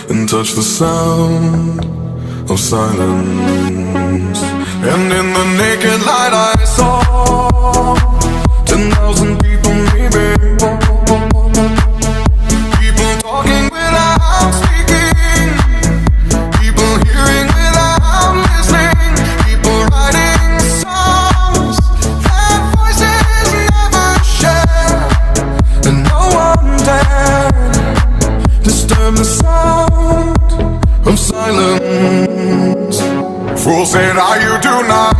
and touch the sound of silence. And in the naked light I saw 10,000 people, maybe. People talking without speaking, people hearing without listening, people writing songs that voices never share, and no one dared disturb the sound of silence. Fool said, you do not